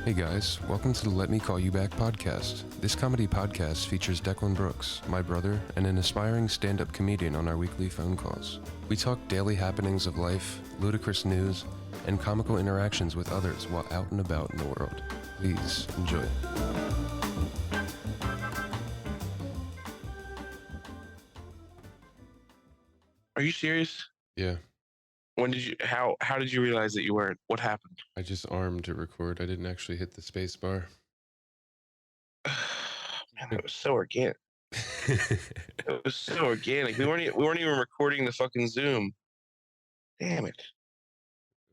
Hey guys, welcome to the Let Me Call You Back podcast. This comedy podcast features Declan Brooks, my brother, and an aspiring stand-up comedian on our weekly phone calls. We talk daily happenings of life, ludicrous news, and comical interactions with others while out and about in the world. Please enjoy. Are you serious? Yeah, When did you, how did you realize that you weren't? What happened? I just armed to record. I didn't actually hit the space bar. Man, that was so organic. It was so organic. We weren't even recording the fucking Zoom. Damn it.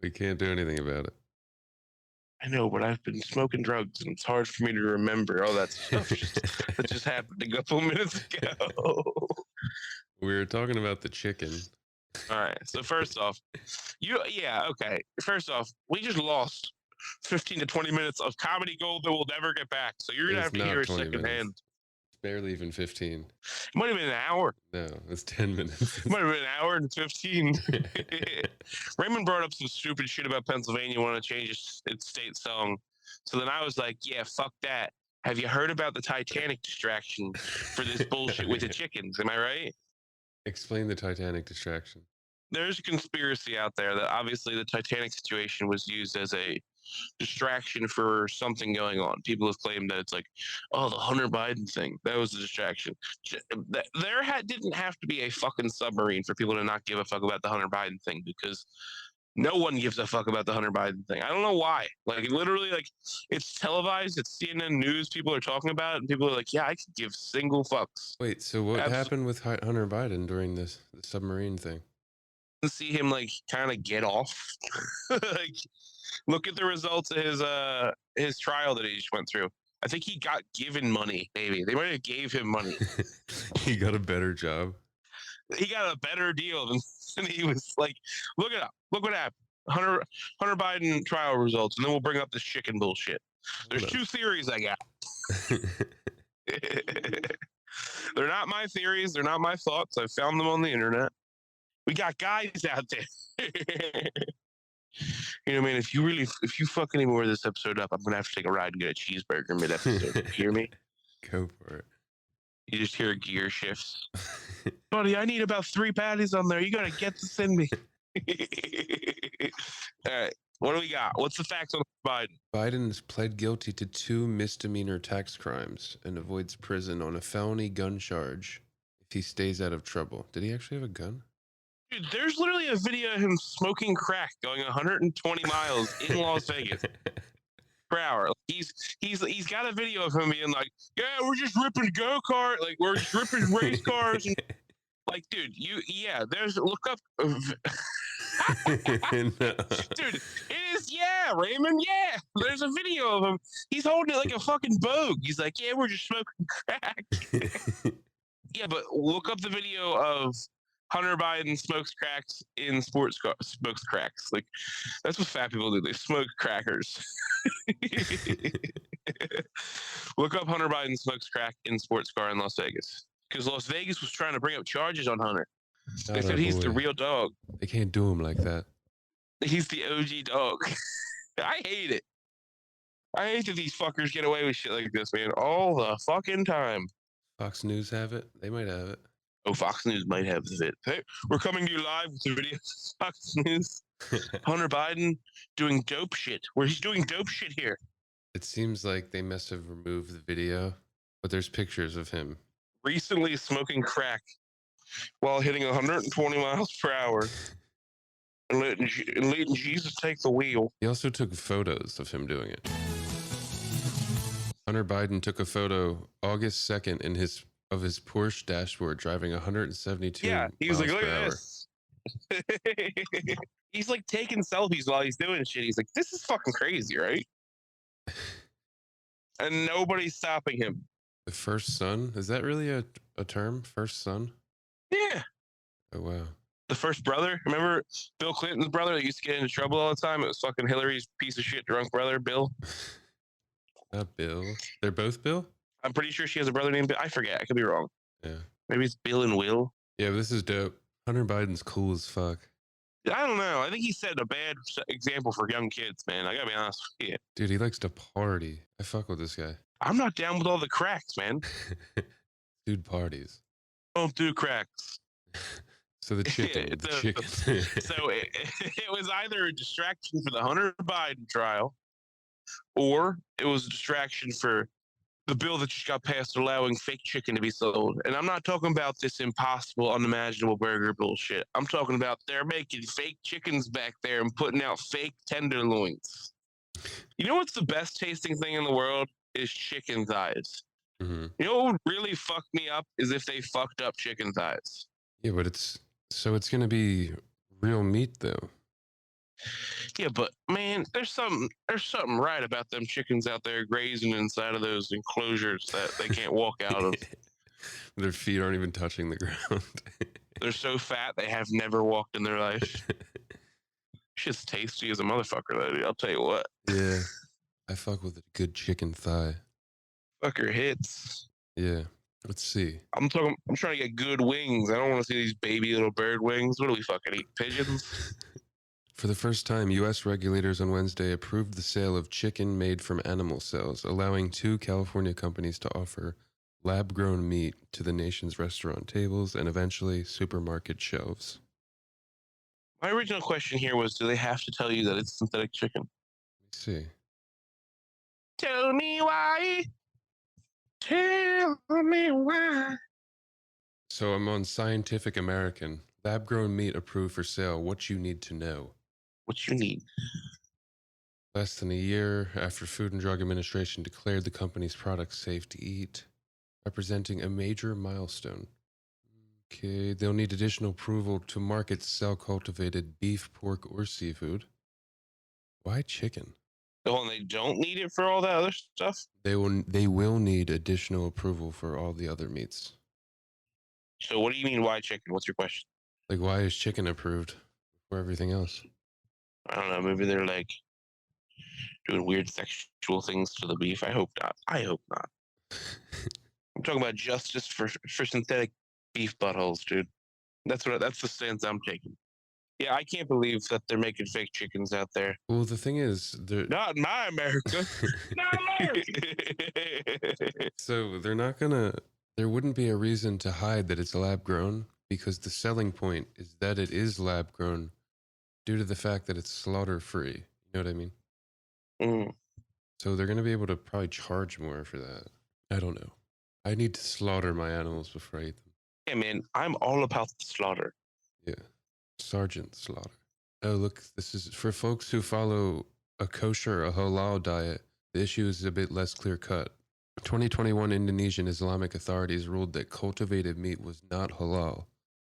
We can't do anything about it. I know, but I've been smoking drugs and it's hard for me to remember all that stuff that just happened a couple minutes ago. We were talking about the chicken. All right. So first off, okay. First off, we just lost 15 to 20 minutes of comedy gold that we'll never get back. So you're gonna It's have to not hear it 20 secondhand. minutes. Barely even 15. It might have been an hour. No, it's 10 minutes. It might have been an hour and 15. Raymond brought up some stupid shit about Pennsylvania wanting to change its state song. So then I was like, yeah, fuck that. Have you heard about the Titanic distraction for this bullshit with the chickens? Am I right? Explain the Titanic distraction. There's a conspiracy out there that obviously the Titanic situation was used as a distraction for something going on. People have claimed that it's like, oh, the Hunter Biden thing. That was a distraction. Didn't have to be a fucking submarine for people to not give a fuck about the Hunter Biden thing, because no one gives a fuck about the Hunter Biden thing. I don't know why. Like, literally, like, it's televised. It's CNN News. People are talking about it, and people are like, yeah, I could give single fucks. Wait, so what happened with Hunter Biden during the submarine thing? See him, like, kind of get off. Like, look at the results of his trial that he just went through. I think he got given money. Maybe they might have gave him money. He got a better job. He got a better deal than he was like. Look it up. Look what happened. Hunter Biden trial results, and then we'll bring up this chicken bullshit. There's two theories I got. They're not my theories. They're not my thoughts. I found them on the internet. We got guys out there. You know, man, if you fucking even wear this episode up, I'm gonna have to take a ride and get a cheeseburger mid-episode. You hear me? Go for it. You just hear gear shifts. Buddy, I need about 3 patties on there. You gotta get this in me. All right, what do we got? What's the facts on Biden? Biden has pled guilty to 2 misdemeanor tax crimes and avoids prison on a felony gun charge if he stays out of trouble. Did he actually have a gun? Dude, there's literally a video of him smoking crack going 120 miles in Las Vegas per hour. He's got a video of him being like, yeah, we're just ripping go-kart, like we're just ripping race cars. And, like, dude, there's look up. No. Dude, it is, yeah, Raymond, yeah. There's a video of him. He's holding it like a fucking bogue. He's like, yeah, we're just smoking crack. Yeah, but look up the video of Hunter Biden smokes cracks in smokes cracks. Like, that's what fat people do. They smoke crackers. Look up Hunter Biden smokes crack in sports car in Las Vegas. Because Las Vegas was trying to bring up charges on Hunter. They said he's the real dog. They can't do him like that. He's the OG dog. I hate it. I hate that these fuckers get away with shit like this, man, all the fucking time. Fox News have it. They might have it. Oh, Fox News might have it. Hey, we're coming to you live with the video. Fox News. Hunter Biden doing dope shit. Where he's doing dope shit here. It seems like they must have removed the video, but there's pictures of him recently smoking crack while hitting 120 miles per hour and letting Jesus take the wheel. He also took photos of him doing it. Hunter Biden took a photo August 2nd of his Porsche dashboard driving 172 he was like, look per at hour. this. He's like taking selfies while he's doing shit. He's like, this is fucking crazy, right? And nobody's stopping him. The first son? Is that really a term? First son? Yeah. Oh, wow. The first brother? Remember Bill Clinton's brother that used to get into trouble all the time? It was fucking Hillary's piece of shit drunk brother, Bill. Not Bill. They're both Bill? I'm pretty sure she has a brother named Bill. I forget. I could be wrong. Yeah. Maybe it's Bill and Will. Yeah, but this is dope. Hunter Biden's cool as fuck. I don't know. I think he set a bad example for young kids, man. I gotta be honest with you. Dude, he likes to party. I fuck with this guy. I'm not down with all the cracks, man. Dude parties. Don't do cracks. So the chicken. So it was either a distraction for the Hunter Biden trial, or it was a distraction for the bill that just got passed allowing fake chicken to be sold. And I'm not talking about this impossible, unimaginable burger bullshit. I'm talking about they're making fake chickens back there and putting out fake tenderloins. You know what's the best tasting thing in the world? Is chicken thighs. Mm-hmm. You know what would really fuck me up is if they fucked up chicken thighs. Yeah, but it's gonna be real meat though. Yeah, but man, there's something right about them chickens out there grazing inside of those enclosures that they can't walk out of. Their feet aren't even touching the ground. They're so fat they have never walked in their life. Shit's tasty as a motherfucker, though. I'll tell you what. Yeah, I fuck with a good chicken thigh. Fucker hits. Yeah. Let's see. I'm trying to get good wings. I don't want to see these baby little bird wings. What do we fucking eat? Pigeons? For the first time, U.S. regulators on Wednesday approved the sale of chicken made from animal cells, allowing 2 California companies to offer lab-grown meat to the nation's restaurant tables and eventually supermarket shelves. My original question here was, do they have to tell you that it's synthetic chicken? Let's see. Tell me why. Tell me why. So I'm on Scientific American. Lab-grown meat approved for sale. What you need to know. What you need. Less than a year after Food and Drug Administration declared the company's products safe to eat, representing a major milestone. Okay, they'll need additional approval to market cell-cultivated beef, pork, or seafood. Why chicken? Oh, and they don't need it for all that other stuff? They will need additional approval for all the other meats. So what do you mean, why chicken? What's your question? Like, why is chicken approved for everything else? I don't know. Maybe they're like doing weird sexual things to the beef. I hope not. I'm talking about justice for synthetic beef buttholes, dude. That's the stance I'm taking. Yeah, I can't believe that they're making fake chickens out there. Well, the thing is, they're not in my America. Not America. So they're not gonna. There wouldn't be a reason to hide that it's lab grown because the selling point is that it is lab grown, due to the fact that it's slaughter free. You know what I mean? Mm. So they're gonna be able to probably charge more for that. I don't know. I need to slaughter my animals before I eat them. Yeah, man, I'm all about the slaughter. Yeah. Sergeant Slaughter. Oh, look, this is for folks who follow a kosher, a halal diet. The issue is a bit less clear cut. 2021 Indonesian Islamic authorities ruled that cultivated meat was not halal,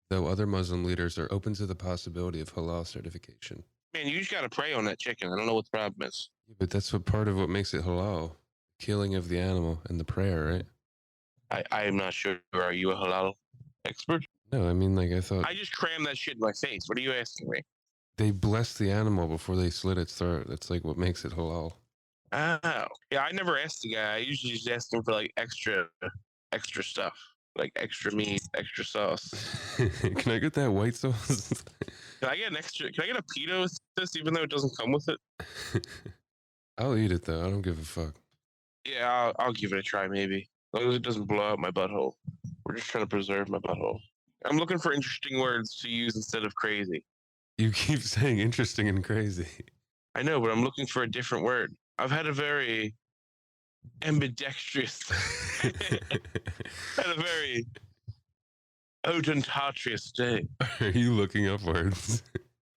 though other Muslim leaders are open to the possibility of halal certification. Man, you just gotta pray on that chicken. I don't know what the problem is. Yeah, but that's part of what makes it halal. Killing of the animal and the prayer, right? I'm not sure. Are you a halal expert? No, I mean, like, I thought... I just crammed that shit in my face. What are you asking me? They bless the animal before they slit its throat. That's like what makes it halal. Oh. Yeah, I never asked the guy. I usually just ask him for like extra stuff. Like extra meat, extra sauce. Can I get that white sauce? Can I get a pita with this even though it doesn't come with it? I'll eat it though. I don't give a fuck. Yeah, I'll give it a try maybe. As long as it doesn't blow out my butthole. We're just trying to preserve my butthole. I'm looking for interesting words to use instead of crazy. You keep saying interesting and crazy. I know, but I'm looking for a different word. I've had a very ambidextrous, had a very odontatrious day. Are you looking up words?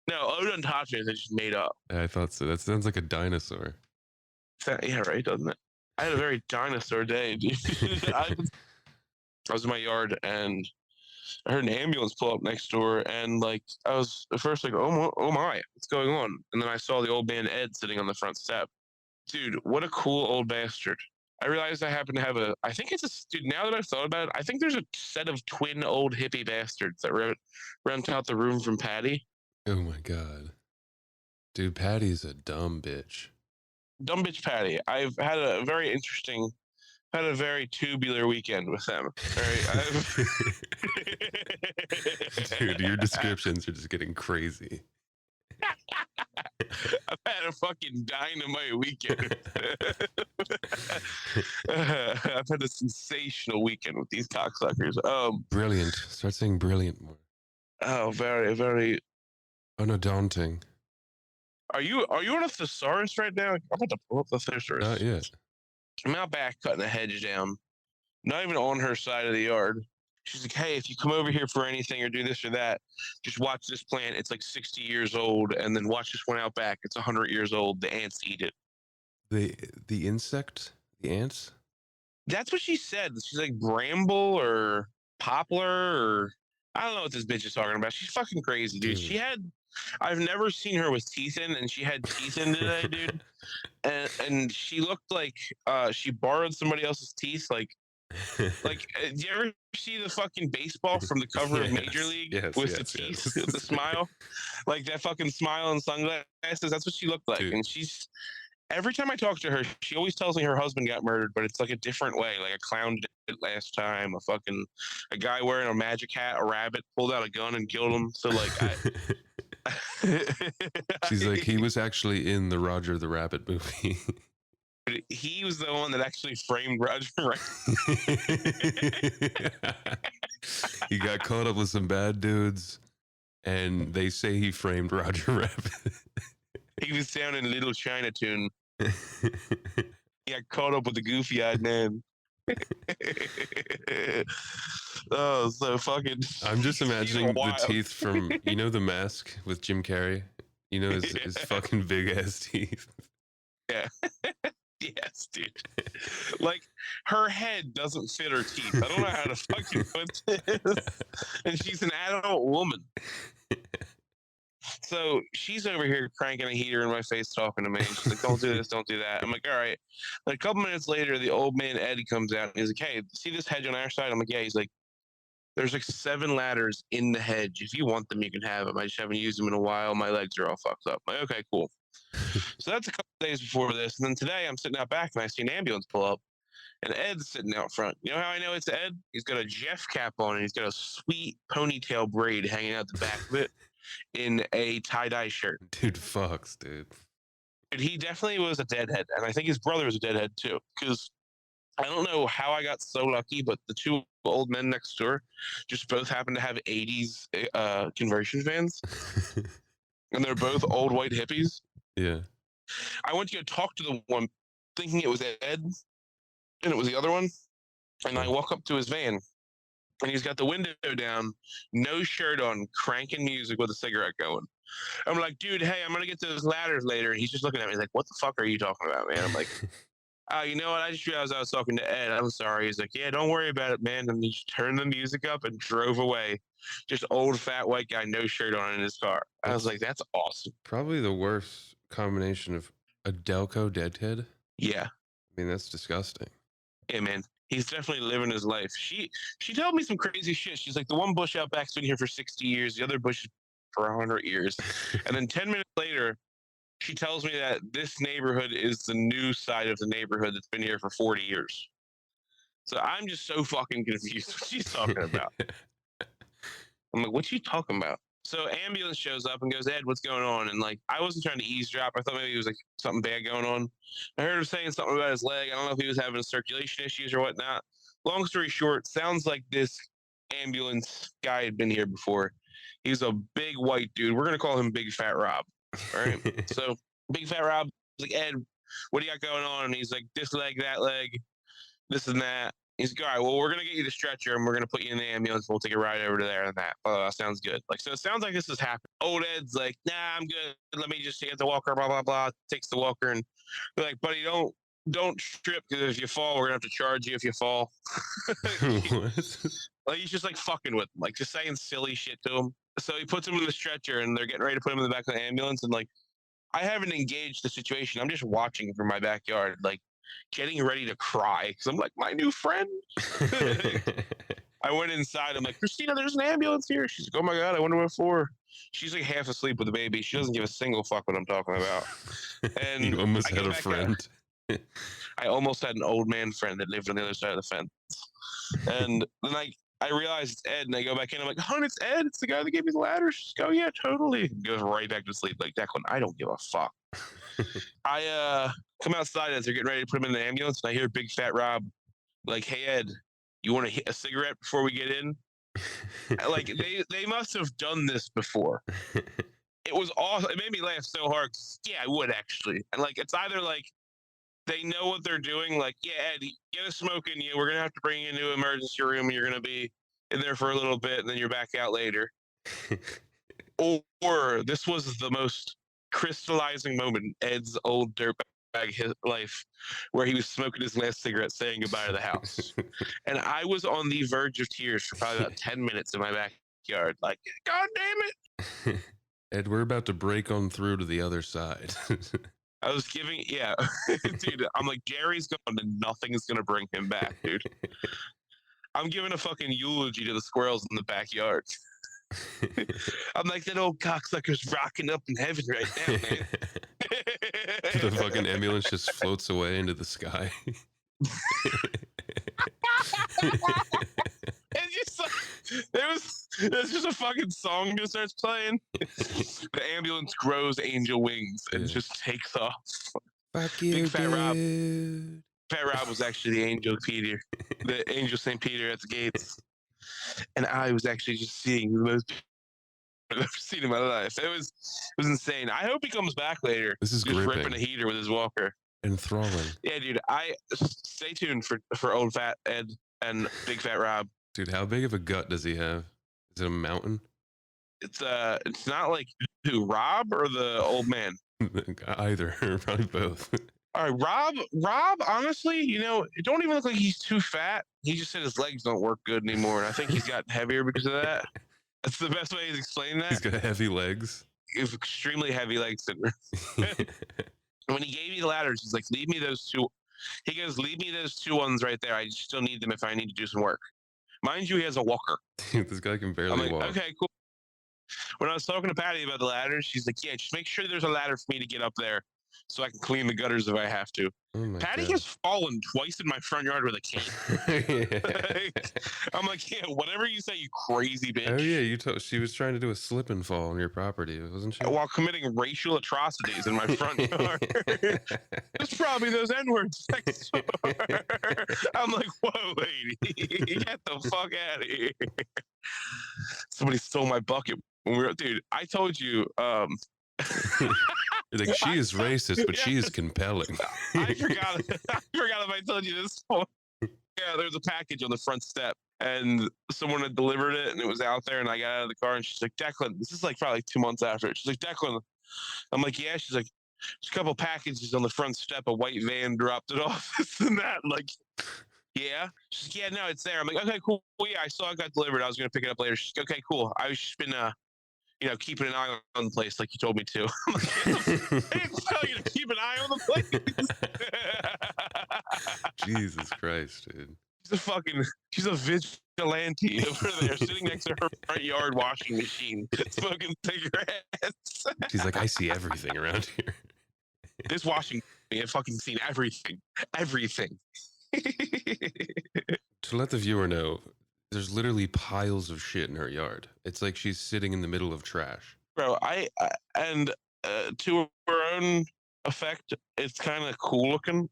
No, odontatrious I just made up. I thought so. That sounds like a dinosaur. Yeah, right, doesn't it? I had a very dinosaur day, dude. I was in my yard and I heard an ambulance pull up next door, and like I was at first like, oh my, what's going on? And then I saw the old man Ed sitting on the front step. Dude, what a cool old bastard. I realized I happen to have dude, now that I've thought about it, I think there's a set of twin old hippie bastards that rent out the room from Patty. Oh my god. Dude, Patty's a dumb bitch. Dumb bitch Patty. I've had a very tubular weekend with them. Dude, your descriptions are just getting crazy. I've had a fucking dynamite weekend. I've had a sensational weekend with these cocksuckers. Brilliant. Start saying brilliant more. Oh, very, very. Oh no, daunting. Are you on a thesaurus right now? I'm about to pull up the thesaurus. Not yet. I'm out back cutting a hedge down. Not even on her side of the yard. She's like, hey, if you come over here for anything or do this or that, just watch this plant. It's like 60 years old. And then watch this one out back. It's 100 years old. The ants eat it. The insect? The ants? That's what she said. She's like bramble or poplar or I don't know what this bitch is talking about. She's fucking crazy, dude. I've never seen her with teeth in, and she had teeth in today, dude. And she looked like she borrowed somebody else's teeth. Like, do you ever see the fucking baseball from the cover of Major League with the teeth, with the smile? Like that fucking smile and sunglasses. That's what she looked like. Dude. And every time I talk to her, she always tells me her husband got murdered, but it's like a different way. Like a clown did it last time. A guy wearing a magic hat, a rabbit pulled out a gun and killed him. So like, she's like, he was actually in the Roger the Rabbit movie. He was the one that actually framed Roger Rabbit. He got caught up with some bad dudes, and they say he framed Roger Rabbit. He was down in Little Chinatown. He got caught up with the goofy-eyed man. Oh, so fucking. I'm just imagining the teeth from, The Mask with Jim Carrey. His fucking big ass teeth. Yeah. Yes, dude. Like her head doesn't fit her teeth. I don't know how to fucking put this. And she's an adult woman. So she's over here cranking a heater in my face, talking to me. She's like, "Don't do this, don't do that." I'm like, "All right." Like a couple minutes later, the old man Ed comes out and he's like, "Hey, see this hedge on our side?" I'm like, "Yeah." He's like, "There's like 7 ladders in the hedge. If you want them, you can have them. I just haven't used them in a while. My legs are all fucked up." I'm like, "Okay, cool." So that's a couple days before this, and then today I'm sitting out back and I see an ambulance pull up, and Ed's sitting out front. You know how I know it's Ed? He's got a Jeff cap on and he's got a sweet ponytail braid hanging out the back of it. In a tie-dye shirt. Dude, fucks, dude. He definitely was a deadhead, and I think his brother was a deadhead too, because I don't know how I got so lucky, but the 2 old men next door just both happen to have 80s conversion vans, and they're both old white hippies. Yeah. I went to go talk to the one thinking it was Ed, and it was the other one, and I walk up to his van, and he's got the window down, no shirt on, cranking music with a cigarette going. I'm like, "Dude, hey, I'm gonna get those ladders later." And he's just looking at me like, "What the fuck are you talking about, man?" I'm like, "You know what? I just realized I was talking to Ed. I'm sorry." He's like, "Yeah, don't worry about it, man." And he just turned the music up and drove away. Just old fat white guy, no shirt on in his car. I was like, "That's awesome." Probably the worst combination of a Delco deadhead. Yeah. I mean, that's disgusting. Yeah, man. He's definitely living his life. She told me some crazy shit. She's like, the one bush out back's been here for 60 years. The other bush for 100 years. And then 10 minutes later, she tells me that this neighborhood is the new side of the neighborhood that's been here for 40 years. So I'm just so fucking confused what she's talking about. I'm like, "What you talking about?" So ambulance shows up and goes, "Ed, what's going on?" And like, I wasn't trying to eavesdrop. I thought maybe it was like something bad going on. I heard him saying something about his leg. I don't know if he was having circulation issues or whatnot. Long story short, sounds like this ambulance guy had been here before. He's a big white dude. We're gonna call him Big Fat Rob. All right. So Big Fat Rob is like, "Ed, what do you got going on?" And he's like, "This leg, that leg, this and that." He's like, "All right, well, we're gonna get you the stretcher and we're gonna put you in the ambulance. We'll take a ride over to there and that." Sounds good. Like, so it sounds like this is happening. Old Ed's like, "Nah, I'm good. Let me just get the walker." Blah blah blah. Takes the walker and they're like, "Buddy, don't trip, because if you fall, we're gonna have to charge you if you fall." What? Like, he's just like fucking with him, like just saying silly shit to him. So he puts him in the stretcher and they're getting ready to put him in the back of the ambulance. And like, I haven't engaged the situation. I'm just watching from my backyard, like getting ready to cry because I'm like, my new friend. I went inside. I'm like, "Christina, there's an ambulance here." She's like, "Oh my God, I wonder what for." She's like half asleep with the baby. She doesn't give a single fuck what I'm talking about. And you almost had a friend. I almost had an old man friend that lived on the other side of the fence. And then I realize it's Ed, and I go back in. I'm like, "Hon, it's Ed. It's the guy that gave me the ladder." She's like, "Oh yeah, totally." He goes right back to sleep. Like, Declan, I don't give a fuck. I come outside as they're getting ready to put him in the ambulance, and I hear Big Fat Rob like, "Hey Ed, you want to hit a cigarette before we get in?" Like they must have done this before. It was awesome. It made me laugh so hard. Yeah, I would actually. And like, it's either like they know what they're doing. Like, yeah, Ed, get a smoke in you. We're gonna have to bring you into an emergency room. You're gonna be in there for a little bit, and then you're back out later. Or this was the most crystallizing moment in Ed's old dirtbag life, where he was smoking his last cigarette, saying goodbye to the house. And I was on the verge of tears for probably about 10 minutes in my backyard. Like, God damn it. Ed, we're about to break on through to the other side. I was giving, yeah, dude. I'm like, Jerry's gone and nothing is gonna bring him back, dude. I'm giving a fucking eulogy to the squirrels in the backyard. I'm like, that old cocksucker's rocking up in heaven right now, man. The fucking ambulance just floats away into the sky. It's just like, there's just a fucking song just starts playing. The ambulance grows angel wings and just takes off. Fuck you, Big Fat Rob. dude. Fat Rob was actually the angel Peter, the angel St. Peter at the gates, and I was actually just seeing the most I've ever seen in my life. It was insane. I hope he comes back later. This is just gripping. ripping a heater with his walker. Enthralling. Yeah, dude. I stay tuned for old Fat Ed and Big Fat Rob. Dude, how big of a gut does he have? Is it a mountain? It's not like who, Rob or the old man? Either, probably both. All right, Rob, honestly, it don't even look like he's too fat. He just said his legs don't work good anymore, and I think he's gotten heavier because of that. That's the best way to explain that. He's got heavy legs. He has extremely heavy legs. When he gave me the ladders, he's like, leave me those two. He goes, leave me those two ones right there. I still need them if I need to do some work. Mind you, he has a walker. This guy can barely walk. Okay, cool. When I was talking to Patty about the ladders, she's like, yeah, just make sure there's a ladder for me to get up there so I can clean the gutters if I have to. Oh Patty has fallen twice in my front yard with a cane. I'm like, yeah, whatever you say, you crazy bitch. Oh yeah, she was trying to do a slip and fall on your property, wasn't she? While committing racial atrocities in my front yard. It's probably those N-words next door. I'm like, whoa, lady, get the fuck out of here. Somebody stole my bucket when we were, dude. I told you. You're like, she is racist, but she is compelling. I forgot if I told you this. Yeah, there was a package on the front step, and someone had delivered it, and it was out there, and I got out of the car, and she's like, Declan, this is like probably like 2 months after it. She's like, Declan. I'm like, yeah. She's like, there's a couple packages on the front step. A white van dropped it off. This and that. I'm like, yeah. She's like, yeah, no, it's there. I'm like, okay, cool. Well, yeah, I saw it got delivered. I was gonna pick it up later. She's like, okay, cool. I was just been keeping an eye on the place like you told me to. I'm like, I didn't tell you to keep an eye on the place. Jesus Christ, dude. She's a vigilante over there, sitting next to her front yard washing machine, smoking cigarettes. She's like, I see everything around here. This washing machine, I've fucking seen everything. Everything. To let the viewer know, there's literally piles of shit in her yard. It's like she's sitting in the middle of trash. Bro, and to her own effect, it's kind of cool looking.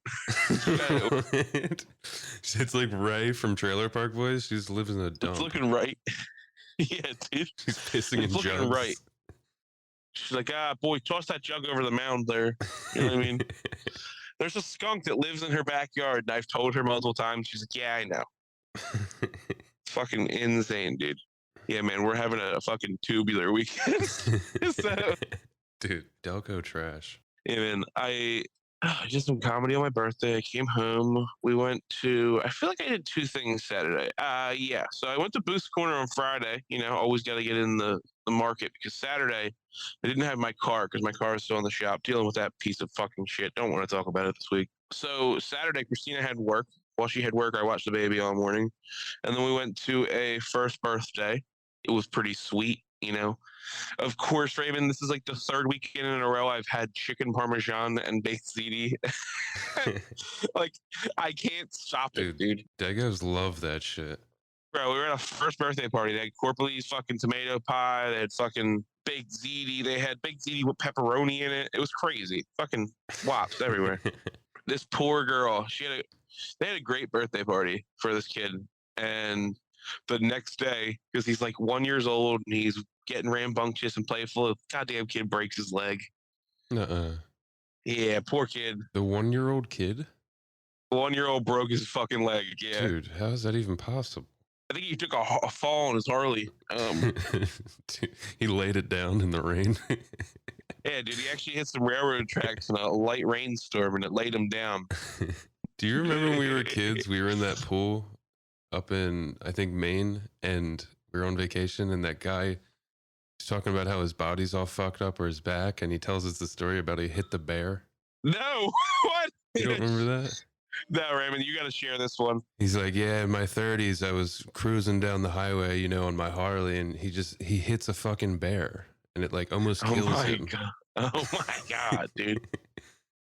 It's like Ray from Trailer Park Boys. She just lives in a dump. It's looking right. Yeah, dude. She's pissing in jugs. Right. She's like, boy, toss that jug over the mound there. You know what I mean? There's a skunk that lives in her backyard, and I've told her multiple times. She's like, yeah, I know. It's fucking insane, dude. Yeah, man, we're having a fucking tubular weekend. So, dude, Delco trash. Yeah, man, I did some comedy on my birthday. I came home. We went to, I feel like I did 2 things Saturday. Yeah, so I went to Boost Corner on Friday. Always got to get in the market, because Saturday I didn't have my car because my car is still in the shop, dealing with that piece of fucking shit. Don't want to talk about it this week. So Saturday, Christina had work. While she had work, I watched the baby all morning. And then we went to a first birthday. It was pretty sweet, Of course, Raven, this is like the 3rd weekend in a row I've had chicken parmesan and baked ziti. Like, I can't stop it, dude. Degos love that shit. Bro, we were at a first birthday party. They had Corporalese fucking tomato pie. They had fucking baked ziti. They had baked ziti with pepperoni in it. It was crazy. Fucking wops everywhere. This poor girl, they had a great birthday party for this kid. And the next day, because he's like 1 year old and he's getting rambunctious and playful, the goddamn kid breaks his leg. Nuh-uh. Yeah, poor kid. The 1-year-old kid? 1 year old broke his fucking leg. Yeah. Dude, how is that even possible? I think he took a fall on his Harley. Dude, he laid it down in the rain. Yeah, dude, he actually hit some railroad tracks in a light rainstorm and it laid him down. Do you remember when we were kids, we were in that pool up in, I think, Maine, and we were on vacation, and that guy was talking about how his body's all fucked up or his back, and he tells us the story about he hit the bear. No, what? You don't remember that? No, Raymond, you got to share this one. He's like, yeah, in my 30s, I was cruising down the highway, you know, on my Harley, and he hits a fucking bear, and it like almost kills him. God. Oh my God, dude.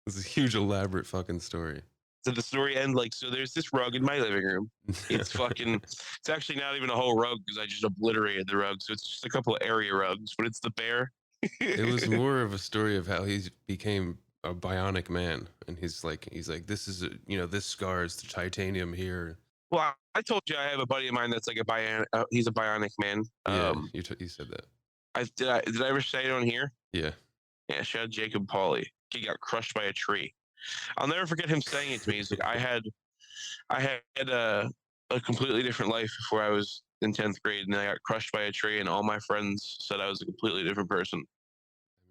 It's a huge, elaborate fucking story. So the story ends like, so there's this rug in my living room. It's it's actually not even a whole rug because I just obliterated the rug. So it's just a couple of area rugs, but it's the bear. It was more of a story of how he became a bionic man, and he's like, this is this scar is the titanium here. Well, I told you I have a buddy of mine that's like a bionic. He's a bionic man. Yeah, you said that. Did I ever say it on here? Yeah. Yeah. Shout out Jacob Pauly. He got crushed by a tree. I'll never forget him saying it to me. He's like, I had a completely different life before I was in 10th grade, and then I got crushed by a tree, and all my friends said I was a completely different person.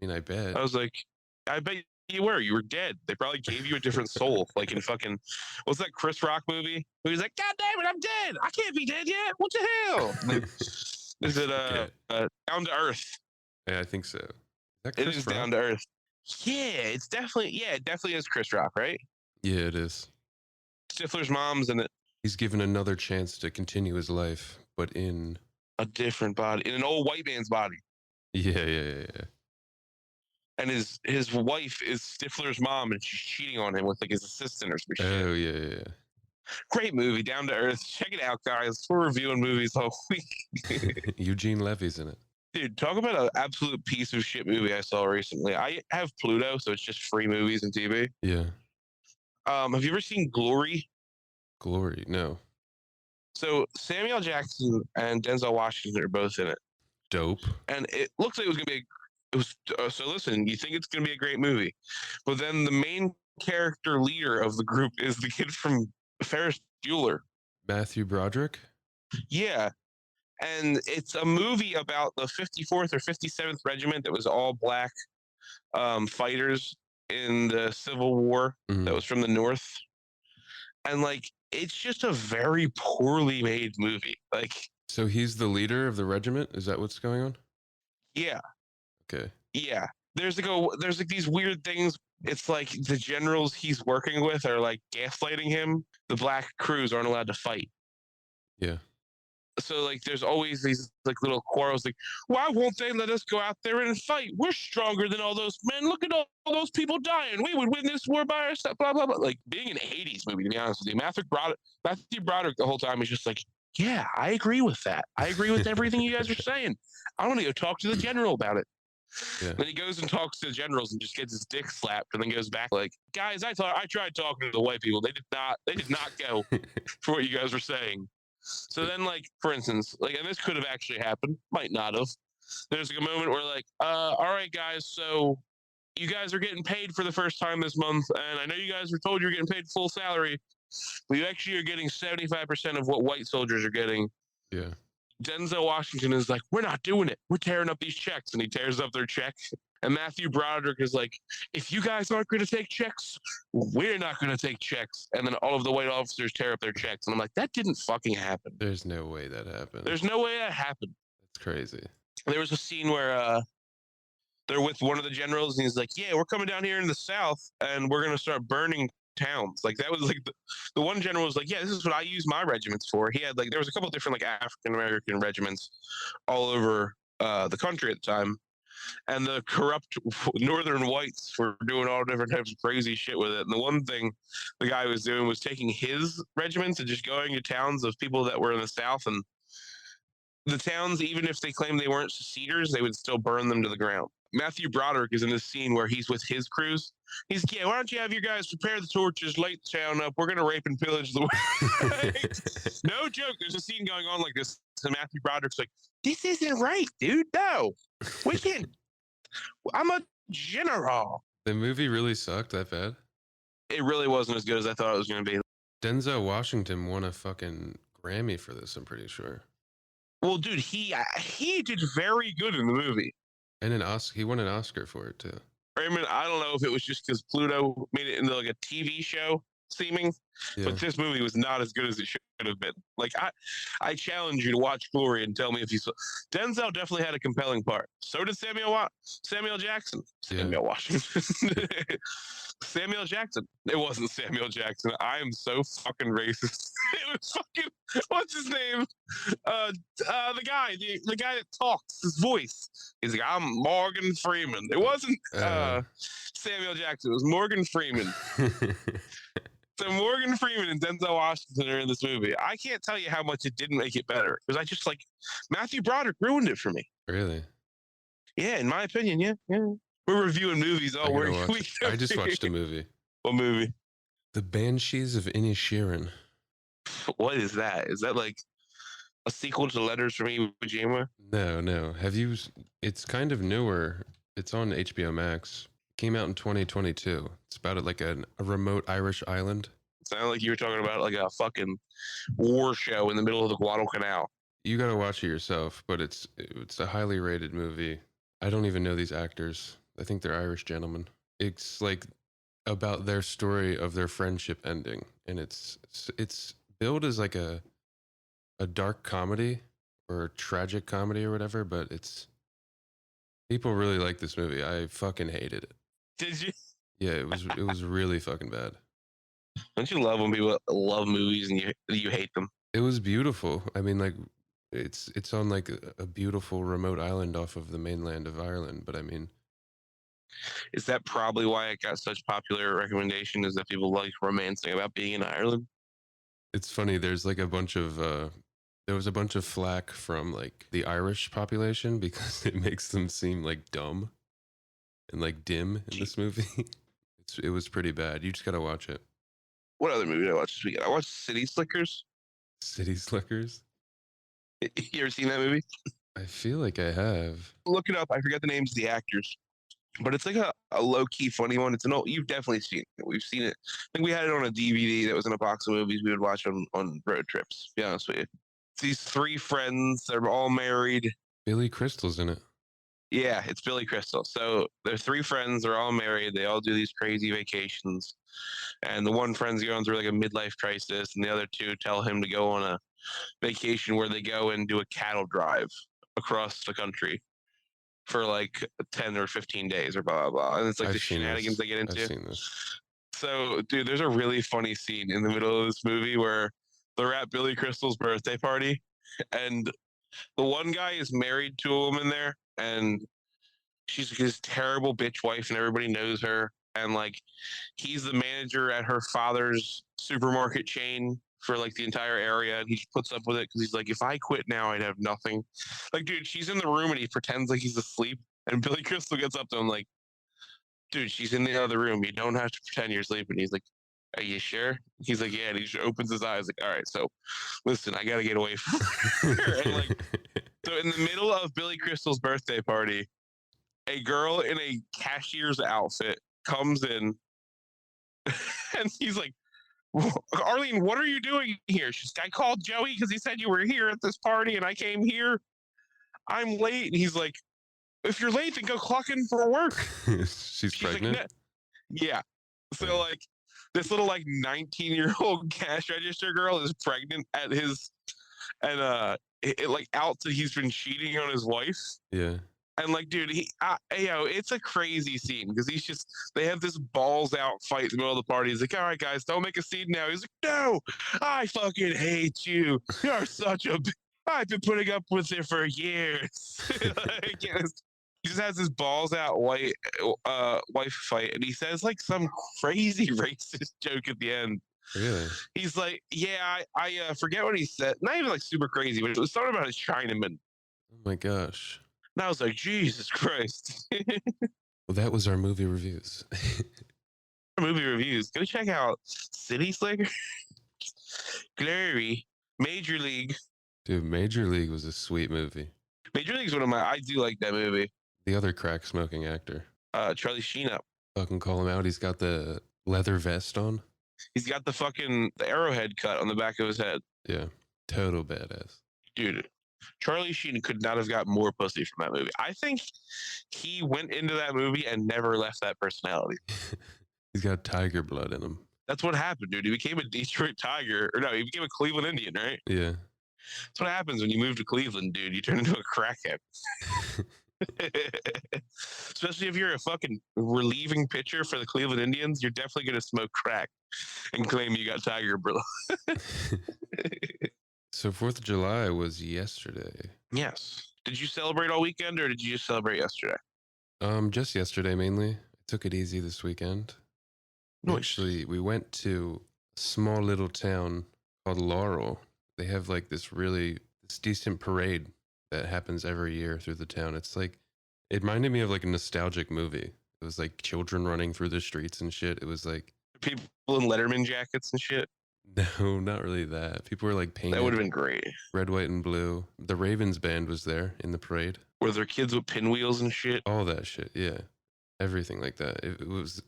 I mean, I bet. I was like, I bet you were. You were dead. They probably gave you a different soul. Like in fucking, what's that Chris Rock movie? Where he's like, God damn it, I'm dead. I can't be dead yet. What the hell? Like, is it Down to Earth? Yeah, I think so. It is Rock? Down to Earth. Yeah, it definitely is Chris Rock, right? Yeah, it is. Stifler's mom's in it. He's given another chance to continue his life, but in a different body, in an old white man's body. Yeah. And his wife is Stifler's mom, and she's cheating on him with like his assistant or some shit. Oh yeah. Great movie, Down to Earth. Check it out, guys. We're reviewing movies all week. Eugene Levy's in it. Dude, talk about an absolute piece of shit movie I saw recently. I have Pluto, so it's just free movies and TV. Yeah. Have you ever seen Glory? Glory, no. So Samuel Jackson and Denzel Washington are both in it. Dope. And it looks like it was gonna be. So listen, you think it's gonna be a great movie, but then the main character leader of the group is the kid from Ferris Bueller. Matthew Broderick? Yeah. And it's a movie about the 54th or 57th Regiment that was all black fighters in the Civil War that was from the North. And like, it's just a very poorly made movie. Like, so he's the leader of the regiment? Is that what's going on? Yeah. Okay. Yeah. There's like these weird things. It's like the generals he's working with are like gaslighting him. The black crews aren't allowed to fight. Yeah. So like there's always these like little quarrels like, why won't they let us go out there and fight? We're stronger than all those men. Look at all those people dying. We would win this war by ourselves. Blah blah blah. Like being an 80s movie, to be honest with you. Matthew Broderick the whole time is just like, yeah, I agree with that. I agree with everything you guys are saying. I want to go talk to the general about it. Yeah. Then he goes and talks to the generals and just gets his dick slapped, and then goes back like, guys, I tried talking to the white people. They did not go for what you guys were saying. So then, like, for instance, like, and this could have actually happened, might not have. There's like a moment where like, all right, guys, so you guys are getting paid for the first time this month, and I know you guys were told you're getting paid full salary, but you actually are getting 75% of what white soldiers are getting. Yeah. Denzel Washington is like, we're not doing it. We're tearing up these checks, and he tears up their check. And Matthew Broderick is like, if you guys aren't going to take checks, we're not going to take checks. And then all of the white officers tear up their checks. And I'm like, that didn't fucking happen. There's no way that happened. There's no way that happened. That's crazy. There was a scene where they're with one of the generals, and he's like, yeah, we're coming down here in the South, and we're going to start burning towns. Like, that was like the one general was like, yeah, this is what I use my regiments for. He had like, there was a couple of different like African American regiments all over the country at the time. and the corrupt northern whites were doing all different types of crazy shit with it. And the one thing the guy was doing was taking his regiments and just going to towns of people that were in the South, and the towns, even if they claimed they weren't seceders, they would still burn them to the ground. Matthew Broderick is in this scene where he's with his crews. He's like, yeah, why don't you have your guys prepare the torches, light the town up? We're going to rape and pillage the world. No joke. There's a scene going on like this. And Matthew Broderick's like, this isn't right, dude. No, we can't. I'm a general. The movie really sucked that bad? It really wasn't as good as I thought it was going to be. Denzel Washington won a fucking Grammy for this, I'm pretty sure. Well, dude, he did very good in the movie. And he won an Oscar for it too. I mean, I don't know if it was just because Pluto made it into like a TV show seeming, but this movie was not as good as it should have been. Like I challenge you to watch Glory and tell me if you saw. Denzel definitely had a compelling part. So did Samuel Jackson. Samuel Washington. Samuel Jackson. It wasn't Samuel Jackson. I am so fucking racist. It was fucking, what's his name? The guy that talks, his voice. He's like, I'm Morgan Freeman. It wasn't Samuel Jackson. It was Morgan Freeman. So Morgan Freeman and Denzel Washington are in this movie. I can't tell you how much it didn't make it better, because I just like Matthew Broderick ruined it for me. Really? Yeah, in my opinion, yeah. We're reviewing movies all week. I just watched a movie. What movie? The Banshees of Inisherin. What is that? Is that like a sequel to Letters from Iwo Jima? No. Have you? It's kind of newer. It's on HBO Max. Came out in 2022. It's about like a remote Irish island. It sounded like you were talking about like a fucking war show in the middle of the Guadalcanal. You gotta watch it yourself, but it's a highly rated movie. I don't even know these actors. I think they're Irish gentlemen. It's like about their story of their friendship ending, and it's billed as like a dark comedy or a tragic comedy or whatever, but people really like this movie. I fucking hated it. Did you? Yeah, it was really fucking bad. Don't you love when people love movies and you hate them? It was beautiful. I mean, like it's on like a beautiful remote island off of the mainland of Ireland, but I mean, is that probably why it got such popular recommendation? Is that people like romancing about being in Ireland? It's funny. There's like there was a bunch of flack from like the Irish population because it makes them seem like dumb and like dim in this movie. It was pretty bad. You just gotta watch it. What other movie did I watch this weekend? I watched City Slickers. City Slickers? You ever seen that movie? I feel like I have. Look it up. I forget the names of the actors. But it's like a low-key funny one. It's an old, you've definitely seen it. We've seen it. I think we had it on a DVD that was in a box of movies we would watch on road trips, to be honest with you. It's these three friends, they're all married. Billy Crystal's in it. Yeah, it's Billy Crystal. So they're three friends, they're all married, they all do these crazy vacations. And the one friend's going through like a midlife crisis, and the other two tell him to go on a vacation where they go and do a cattle drive across the country for like 10 or 15 days or blah, blah, blah. And it's like the shenanigans they get into. I've seen this. So, dude, there's a really funny scene in the middle of this movie where they're at Billy Crystal's birthday party, and the one guy is married to a woman there, and she's his terrible bitch wife, and everybody knows her. And like, he's the manager at her father's supermarket chain for like the entire area, and he puts up with it because he's like, if I quit now, I'd have nothing. Like, dude, she's in the room and he pretends like he's asleep, and Billy Crystal gets up to him like, dude, she's in the other room. You don't have to pretend you're sleeping. He's like, are you sure? He's like, yeah. And he just opens his eyes like, all right, so listen, I gotta get away from her. And like, so in the middle of Billy Crystal's birthday party, a girl in a cashier's outfit comes in, and he's like, Arlene, what are you doing here? She's like, I called Joey because he said you were here at this party, and I came here. I'm late. And he's like, if you're late, then go clock in for work. She's pregnant? Like, yeah. So like, this little like 19-year-old cash register girl is pregnant at his, and it like out that he's been cheating on his wife. Yeah. And like, dude, it's a crazy scene because they have this balls out fight in the middle of the party. He's like, all right, guys, don't make a scene now. He's like, no, I fucking hate you. You're such a, I've been putting up with it for years. Like, He just has his balls out white wife fight, and he says like some crazy racist joke at the end. Really? He's like, "Yeah, I forget what he said. Not even like super crazy, but it was something about his Chinaman." Oh my gosh. And I was like, "Jesus Christ!" Well, that was our movie reviews. Movie reviews. Go check out City Slicker, Glory, Major League. Dude, Major League was a sweet movie. Major League's one of my. I do like that movie. The other crack smoking actor. Charlie Sheen up. Fucking call him out. He's got the leather vest on. He's got the fucking arrowhead cut on the back of his head. Yeah. Total badass. Dude, Charlie Sheen could not have got more pussy from that movie. I think he went into that movie and never left that personality. He's got tiger blood in him. That's what happened, dude. He became a Detroit Tiger. Or no, he became a Cleveland Indian, right? Yeah. That's what happens when you move to Cleveland, dude. You turn into a crackhead. Especially if you're a fucking relieving pitcher for the Cleveland Indians, you're definitely going to smoke crack and claim you got tiger blood. So 4th of July was yesterday. Yes. Did you celebrate all weekend or did you just celebrate yesterday? Just yesterday mainly. I took it easy this weekend. Nice. Actually, we went to a small little town called Laurel. They have like this decent parade that happens every year through the town. It's like, it reminded me of like a nostalgic movie. It was like children running through the streets and shit. It was like People in Letterman jackets and shit. no, not really that. People were like painted. That would have been great. Red, white, and blue. The Ravens band was there in the parade. Were there kids with pinwheels and shit? All that shit, yeah. Everything like that.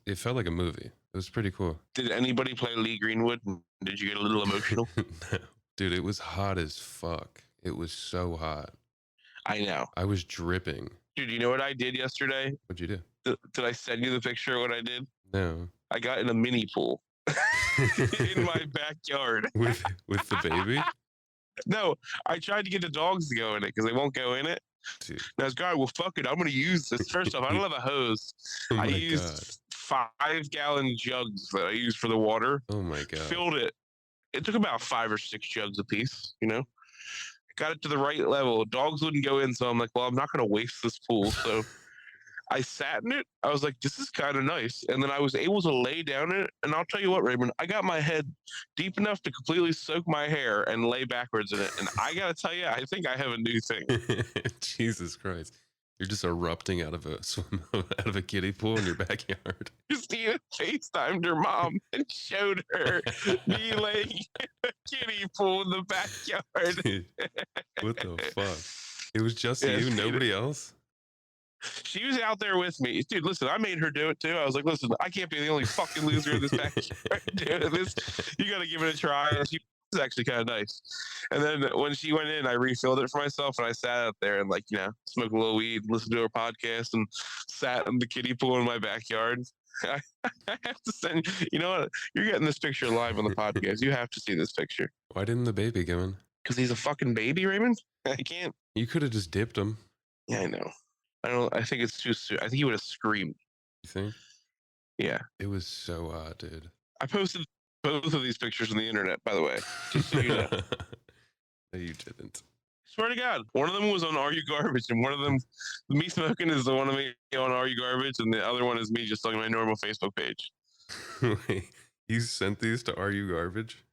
It felt like a movie. It was pretty cool. Did anybody play Lee Greenwood? Did you get a little emotional? No. Dude, it was hot as fuck. It was so hot. I know. I was dripping. Dude, you know what I did yesterday? What'd you do? Did I send you the picture of what I did? No. I got in a mini pool in my backyard. With the baby? No, I tried to get the dogs to go in it because they won't go in it. Dude. And I was going, well, fuck it. I'm going to use this. First off, I don't have a hose. Oh I my used 5-gallon jugs that I use for the water. Oh my god. Filled it. It took about 5 or 6 jugs a piece, you know? Got it to the right level. Dogs wouldn't go in, so I'm like, well, I'm not going to waste this pool. So I sat in it. I was like, this is kind of nice. And then I was able to lay down in it. And I'll tell you what, Raymond, I got my head deep enough to completely soak my hair and lay backwards in it. And I got to tell you, I think I have a new thing. Jesus Christ. You're just erupting out of a kiddie pool in your backyard. Christina FaceTimed her mom and showed her me laying in a kiddie pool in the backyard. Dude, what the fuck? It was just you, nobody else? She was out there with me. Dude, listen, I made her do it too. I was like, listen, I can't be the only fucking loser in this backyard doing this. You got to give it a try. And she was actually kind of nice. And then when she went in, I refilled it for myself and I sat out there and, like, you know, smoked a little weed, listened to her podcast, and sat in the kiddie pool in my backyard. I have to send you know what? You're getting this picture live on the podcast. You have to see this picture. Why didn't the baby go in? Because he's a fucking baby, Raymond. I can't. You could have just dipped him. Yeah, I know. I think it's too soon. I think he would have screamed. You think? Yeah. It was so hot, dude. I posted both of these pictures on the internet, by the way. Just so you know. No, you didn't. Swear to God. One of them was on Are You Garbage, and one of them, me smoking, is the one of me on Are You Garbage, and the other one is me just on my normal Facebook page. Wait, you sent these to Are You Garbage?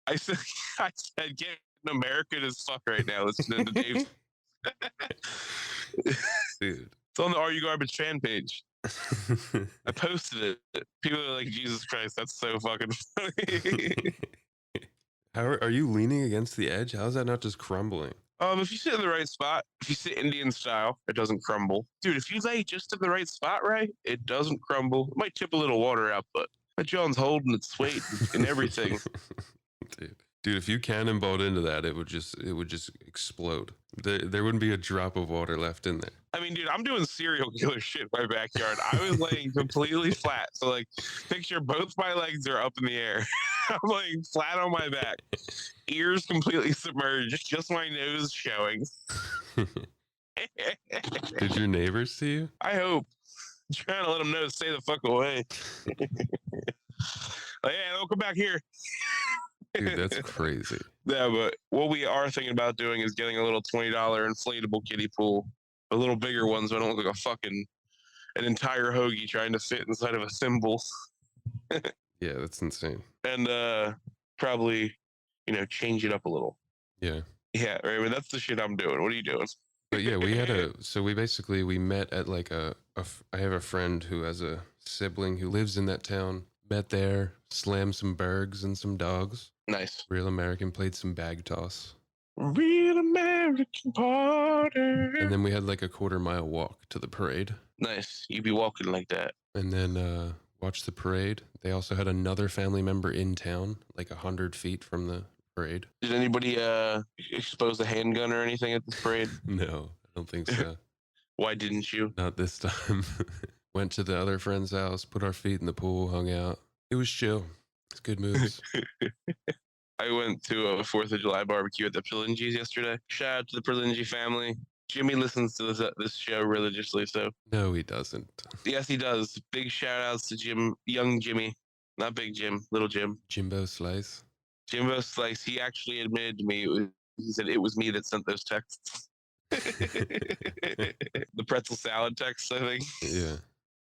I said, get in America as fuck right now. Listening to Dave. Dude. It's on the Are You Garbage fan page. I posted it. People are like, Jesus Christ, that's so fucking funny. How are you leaning against the edge? How is that not just crumbling? If you sit in the right spot, if you sit Indian style, it doesn't crumble. Dude, if you lay just in the right spot, right, it doesn't crumble. It might tip a little water out, but my John's holding its weight and everything. Dude, if you cannonballed into that, it would just explode. There wouldn't be a drop of water left in there. I mean, dude, I'm doing serial killer shit in my backyard. I was laying completely flat. So, like, picture both my legs are up in the air. I'm laying flat on my back, ears completely submerged, just my nose showing. Did your neighbors see you? I hope. I'm trying to let them know to stay the fuck away. Like, hey, don't come back here. Dude, that's crazy. Yeah, but what we are thinking about doing is getting a little $20 inflatable kiddie pool a little bigger one, so I don't look like an entire hoagie trying to fit inside of a thimble. Yeah, that's insane. And probably, change it up a little. Yeah. Yeah, right. I mean, that's the shit I'm doing. What are you doing? But yeah, we met at like I have a friend who has a sibling who lives in that town. Met there, slammed some burgers and some dogs. Nice. Real American, played some bag toss. Real American party. And then we had like a 1/4 mile walk to the parade. Nice. You be walking like that. And then watched the parade. They also had another family member in town, like 100 feet from the parade. Did anybody expose a handgun or anything at this parade? No, I don't think so. Why didn't you? Not this time. Went to the other friend's house, put our feet in the pool, hung out. It was chill. It's good moves. I went to a 4th of July barbecue at the Perlinges yesterday. Shout out to the Perlinge family. Jimmy listens to this show religiously, so. No, he doesn't. Yes, he does. Big shout outs to young Jimmy. Not Big Jim, Little Jim. Jimbo Slice. Jimbo Slice, he actually admitted to me, he said it was me that sent those texts. The pretzel salad text, I think. Yeah.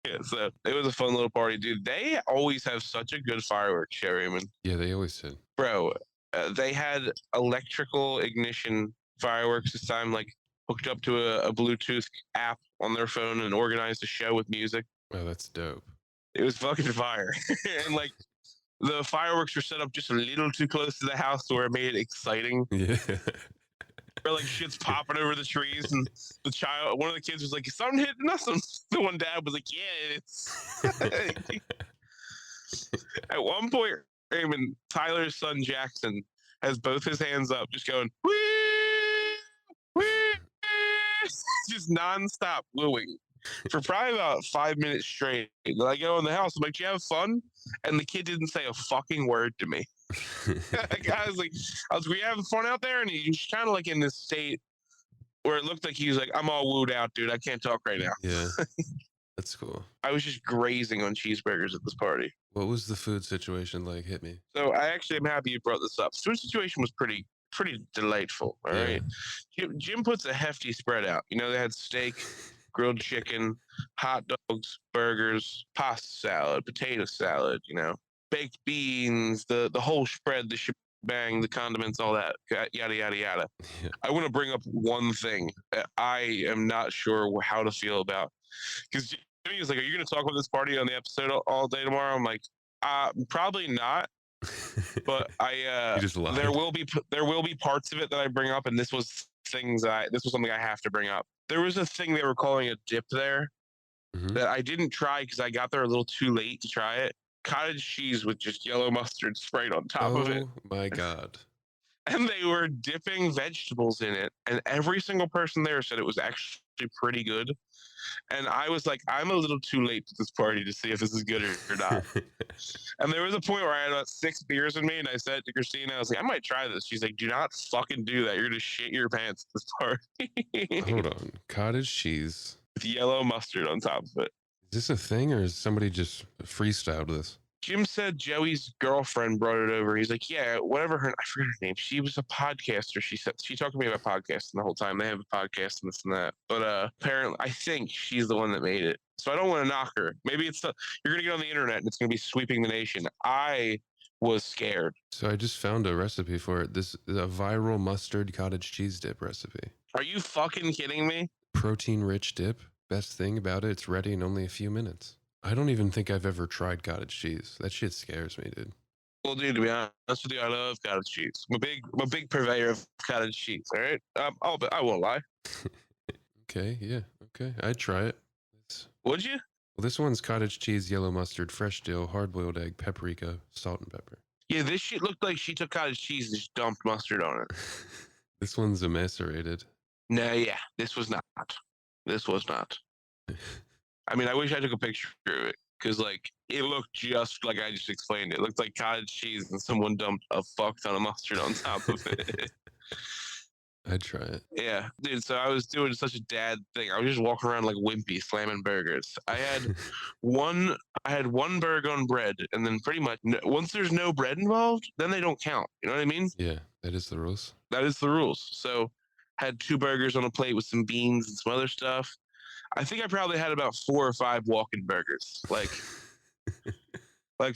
Yeah, so it was a fun little party, dude. They always have such a good fireworks show, Raymond. Yeah, they always did. Bro, they had electrical ignition fireworks this time, like hooked up to a Bluetooth app on their phone and organized a show with music. Oh, that's dope. It was fucking fire. And like the fireworks were set up just a little too close to the house where it made it exciting. Yeah. Where like shit's popping over the trees, and one of the kids was like, "Is something hitting us?" And the one dad was like, "Yeah, it's." At one point, Raymond, Tyler's son Jackson has both his hands up, just going, "Wee, wee," just nonstop wooing for probably about 5 minutes straight. And I go in the house, I'm like, "Do you have fun?" And the kid didn't say a fucking word to me. I was like, "Were you having fun out there?" And he's kind of like in this state where it looked like he was like, "I'm all wooed out, dude. I can't talk right now." Yeah. That's cool. I was just grazing on cheeseburgers at this party. What was the food situation like? Hit me. So I actually am happy you brought this up. Food situation was pretty delightful. All right. Jim puts a hefty spread out. They had steak, grilled chicken, hot dogs, burgers, pasta salad, potato salad, baked beans, the whole spread, the shebang, the condiments, all that, yada, yada, yada. Yeah. I want to bring up one thing that I am not sure how to feel about. Because Jimmy was like, "Are you going to talk about this party on the episode all day tomorrow?" I'm like, probably not. But You just lied. there will be parts of it that I bring up, and this was something I have to bring up. There was a thing they were calling a dip there that I didn't try because I got there a little too late to try it. Cottage cheese with just yellow mustard sprayed on top of it. Oh my God. And they were dipping vegetables in it, and every single person there said it was actually pretty good. And I was like, I'm a little too late to this party to see if this is good or not. And there was a point where I had about 6 beers in me, and I said to Christina, I was like, "I might try this." She's like, "Do not fucking do that. You're gonna shit your pants at this party." Hold on. Cottage cheese. With yellow mustard on top of it. Is this a thing, or is somebody just freestyled this? Jim said Joey's girlfriend brought it over. He's like, "Yeah, whatever I forget her name. She was a podcaster." She talked to me about podcasting the whole time. They have a podcast and this and that. But apparently, I think she's the one that made it. So I don't want to knock her. Maybe you're gonna get on the internet and it's gonna be sweeping the nation. I was scared. So I just found a recipe for it. This is a viral mustard cottage cheese dip recipe. Are you fucking kidding me? Protein-rich dip. Best thing about it, it's ready in only a few minutes. I don't even think I've ever tried cottage cheese. That shit scares me, dude. Well, dude, to be honest with you, I love cottage cheese. I'm a big purveyor of cottage cheese. All right, I won't lie. Okay, yeah, okay, I'd try it. Would you? Well, this one's cottage cheese, yellow mustard, fresh dill, hard-boiled egg, paprika, salt and pepper. Yeah, this shit looked like she took cottage cheese and just dumped mustard on it. This one's macerated. No, yeah, this was not. This was not. I mean, I wish I took a picture of it because, like, it looked just like I just explained. It looked like cottage cheese and someone dumped a fuck ton of mustard on top of it. I'd try it. Yeah, dude. So I was doing such a dad thing. I was just walking around like wimpy, slamming burgers. I had one burger on bread, and then pretty much once there's no bread involved, then they don't count. You know what I mean? Yeah, that is the rules. That is the rules. So had 2 burgers on a plate with some beans and some other stuff. I think I probably had about 4 or 5 walk-in burgers, like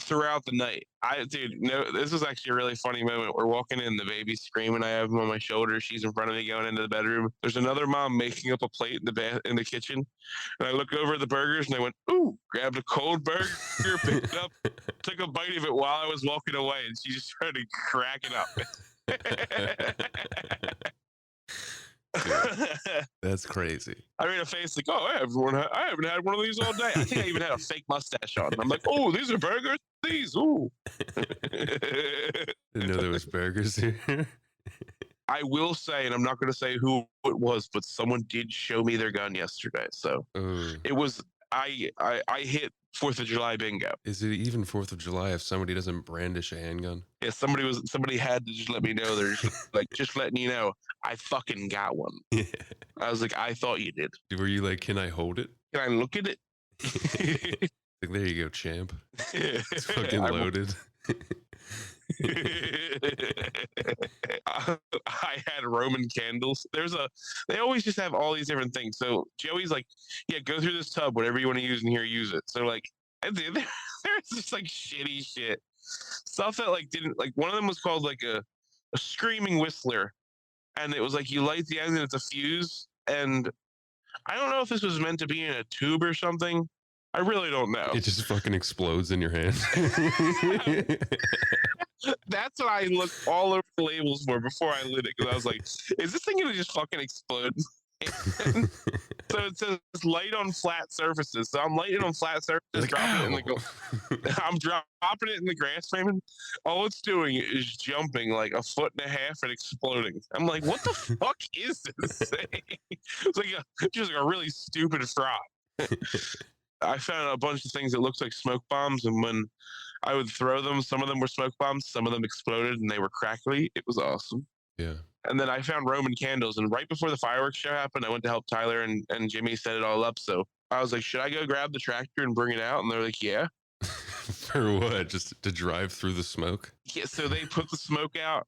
throughout the night. Dude, no, this was actually a really funny moment. We're walking in, the baby's screaming. I have him on my shoulder. She's in front of me going into the bedroom. There's another mom making up a plate in the kitchen. And I look over at the burgers and I went, ooh, grabbed a cold burger, picked it up, took a bite of it while I was walking away. And she just started cracking up. That's crazy. I made a face like, oh, I haven't had one of these all day. I think I even had a fake mustache on. I'm like, oh, these are burgers. These, ooh. Didn't know there was burgers here. I will say, and I'm not going to say who it was, but someone did show me their gun yesterday. So it was, I hit 4th of July bingo. Is it even 4th of July if somebody doesn't brandish a handgun? Yeah, somebody had to just let me know. They're just, like, just letting you know, I fucking got one. Yeah. I was like, I thought you did. Were you like, can I hold it? Can I look at it? Like, there you go, champ. It's fucking loaded. I had Roman candles. They always just have all these different things. So Joey's like, yeah, go through this tub, whatever you want to use in here, use it. So like, there's just like shitty shit stuff that like didn't, like, one of them was called like a screaming whistler, and it was like you light the end and it's a fuse, and I don't know if this was meant to be in a tube or something. I really don't know. It just fucking explodes in your hand. That's what I looked all over the labels for before I lit it, because I was like, is this thing gonna just fucking explode? So it says light on flat surfaces. So I'm lighting on flat surfaces, like, dropping it in I'm dropping it in the grass frame, and all it's doing is jumping like 1.5 feet and exploding. I'm like, what the fuck is this thing? It's like just like a really stupid frog. I found a bunch of things that looked like smoke bombs, and when I would throw them, some of them were smoke bombs, some of them exploded, and they were crackly. It was awesome. Yeah. And then I found Roman candles, and right before the fireworks show happened, I went to help Tyler and Jimmy set it all up. So I was like, should I go grab the tractor and bring it out? And they're like, yeah. For what? Just to drive through the smoke? Yeah, so they put the smoke out.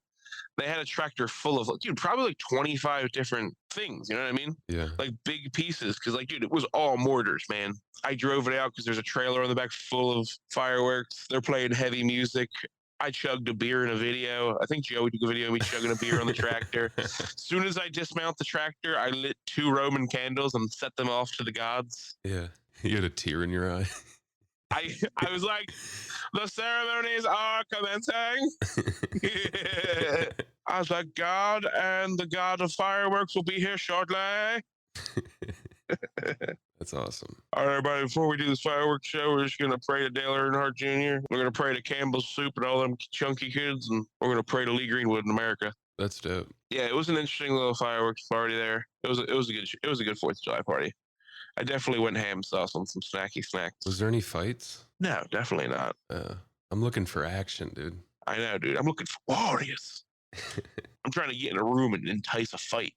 They had a tractor full of, dude, probably like 25 different things. You know what I mean? Yeah. Like big pieces. Cause like, dude, it was all mortars, man. I drove it out because there's a trailer on the back full of fireworks. They're playing heavy music. I chugged a beer in a video. I think Joey took a video of me chugging a beer on the tractor. As soon as I dismount the tractor, I lit 2 Roman candles and set them off to the gods. Yeah. You had a tear in your eye. I was like, the ceremonies are commencing. I was like, God and the God of fireworks will be here shortly. That's awesome. All right, everybody, before we do this fireworks show, we're just going to pray to Dale Earnhardt Jr. We're going to pray to Campbell's Soup and all them chunky kids, and we're going to pray to Lee Greenwood in America. That's dope. Yeah, it was an interesting little fireworks party there. It was a good 4th of July party. I definitely went ham sauce on some snacky snacks. Was there any fights? No, definitely not. I'm looking for action, dude. I know, dude. I'm looking for warriors. I'm trying to get in a room and entice a fight.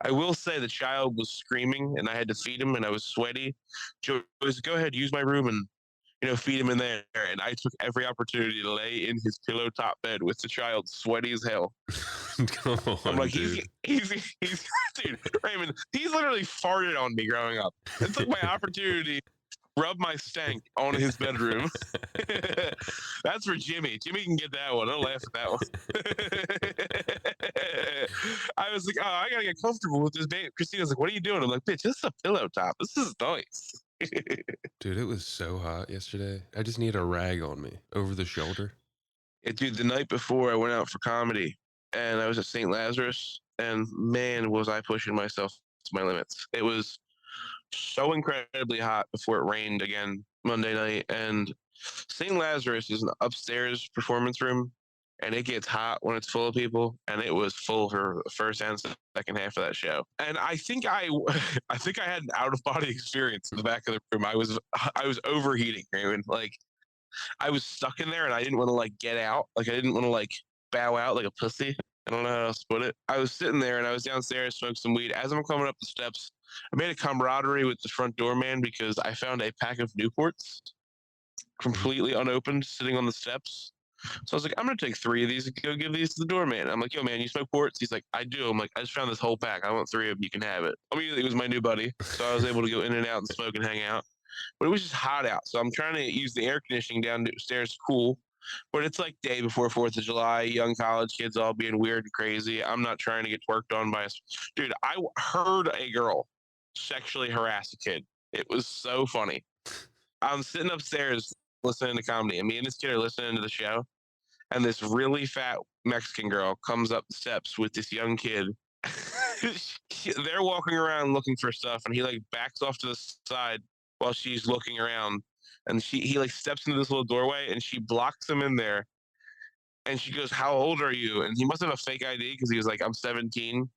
I will say the child was screaming and I had to feed him and I was sweaty. Joe was, go ahead, use my room and, feed him in there. And I took every opportunity to lay in his pillow top bed with the child sweaty as hell. Come on, I'm like, dude. he's dude, Raymond, he's literally farted on me growing up. It's like my opportunity to rub my stank on his bedroom. That's for Jimmy. Jimmy can get that one. I'll laugh at that one. I was like, oh, I gotta get comfortable with this baby. Christina's like, what are you doing? I'm like, bitch, this is a pillow top. This is nice. Dude, it was so hot yesterday. I just need a rag on me over the shoulder. Yeah, dude, the night before I went out for comedy and I was at St. Lazarus, and man, was I pushing myself to my limits. It was so incredibly hot before it rained again Monday night. And St. Lazarus is an upstairs performance room, and it gets hot when it's full of people, and it was full for the first and second half of that show. And I think I had an out of body experience in the back of the room. I was overheating, Raymond. Like, I was stuck in there, and I didn't want to like get out. Like, I didn't want to like bow out like a pussy. I don't know how else to put it. I was sitting there, and I was downstairs smoking some weed. As I'm coming up the steps, I made a camaraderie with the front door man because I found a pack of Newports completely unopened sitting on the steps. So I was like, I'm gonna take 3 of these and go give these to the doorman. I'm like, yo, man, you smoke ports? He's like, I do. I'm like, I just found this whole pack. I want 3 of them. You can have it. Immediately, it was my new buddy, so I was able to go in and out and smoke and hang out. But it was just hot out, so I'm trying to use the air conditioning downstairs to cool. But it's like day before 4th of July, young college kids all being weird and crazy. I'm not trying to get worked on by a dude. I heard a girl sexually harass a kid. It was so funny. I'm sitting upstairs listening to comedy, and me and this kid are listening to the show, and this really fat Mexican girl comes up the steps with this young kid. They're walking around looking for stuff, and he like backs off to the side while she's looking around, and he like steps into this little doorway, and she blocks him in there, and she goes, "How old are you?" And he must have a fake ID because he was like, "I'm 17,"